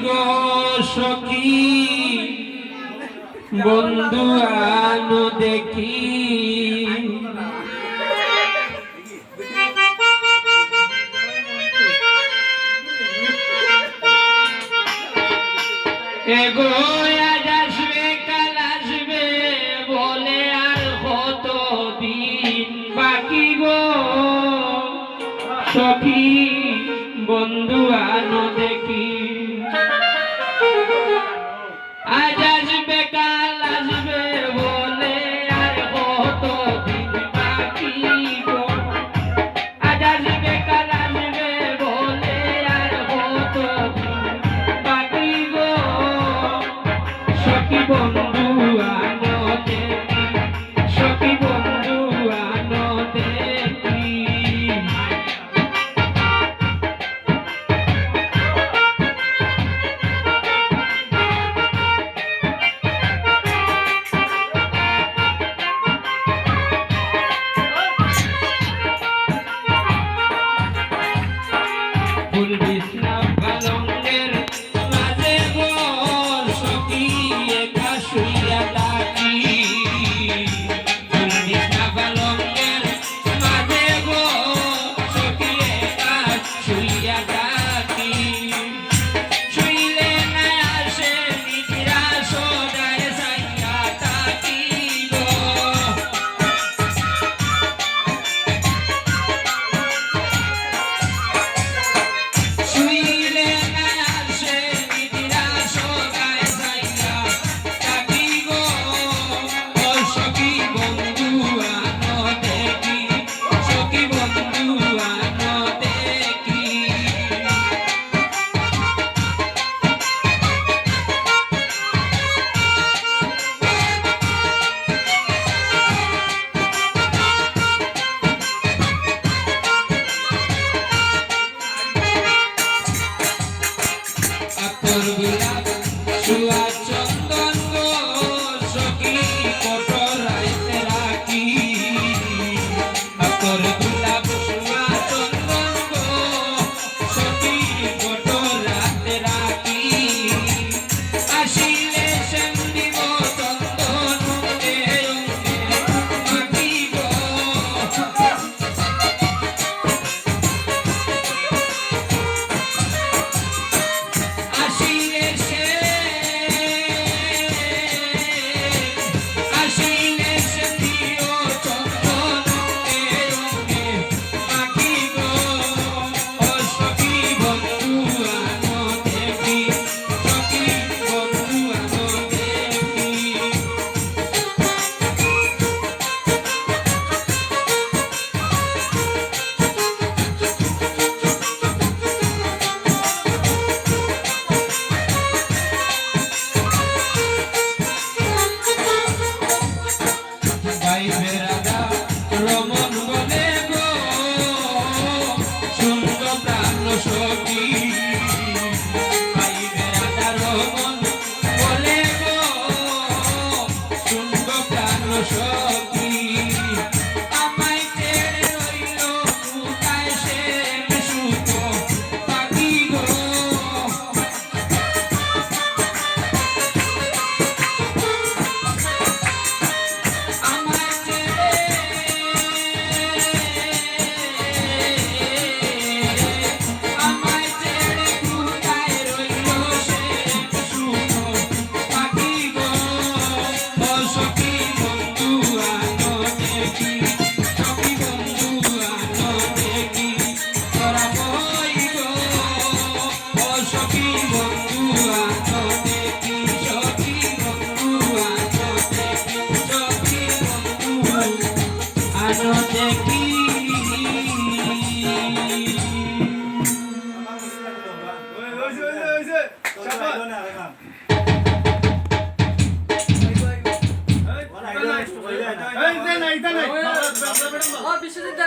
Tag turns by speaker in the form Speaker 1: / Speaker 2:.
Speaker 1: গো সখী বন্ধু আনো দেখি এগো আজ আসবে কাল আসবে বলে আর কত দিন বাকি গো সখী বন্ধু আনো দেখি আজ আসবে কাল আসবে বলে আর কত দিন বাকি গো আজ আসবে কাল আসবে বলে আর কত দিন বাকি গো সখী বন্ধু আনো দেখি সখী বন্ধু আনো দেখি ফুল বিছনা পালঙ্কের মাঝে গো সখী একা শুইয়া থাকি ফুল বিছনা পালঙ্কের মাঝে গো সখী একা শুইয়া থাকি শুইলে না আসে নিদ্রা সদায় সাইয়া থাকি গো শুইলে না আসে নিদ্রা সদায় সাইয়া থাকি গো ও সখী বন্ধু আনো দেখি সখী বন্ধু আনো দেখি আতর গোলাপ সুয়া চন্দন গো সখী কত রাইতে রাখি আতর গোলাপ সুয়া চন্দন গো সখী কত রাতে রাখি আসিলে সেন দিব চন্দন অঙ্গে অঙ্গে মাখি গো আসিলে সে দিও চন্দন অঙ্গে অঙ্গে মাখি গো ও সখী বন্ধু আনো দেখি সখী বন্ধু আনো দেখি ভাই বেরাদা রমন বলে গো শুনল প্রাণ সখী ভাই বেরাদা রমন বলে গো শুনল প্রাণ সখী আমায় ছেড়ে রইল কোথায় সে সুখ পাখি গো আমায় ছেড়ে কোথায় রইল সে সুখ পাখি গো ও সখী বন্ধু আনো দেখি সখী বন্ধু আনো দেখি তোরা বই গো ও সখী বন্ধু আনো দেখি সখী বন্ধু আনো দেখি সখী বন্ধু আনো দেখি
Speaker 2: বিশ্বজিৎ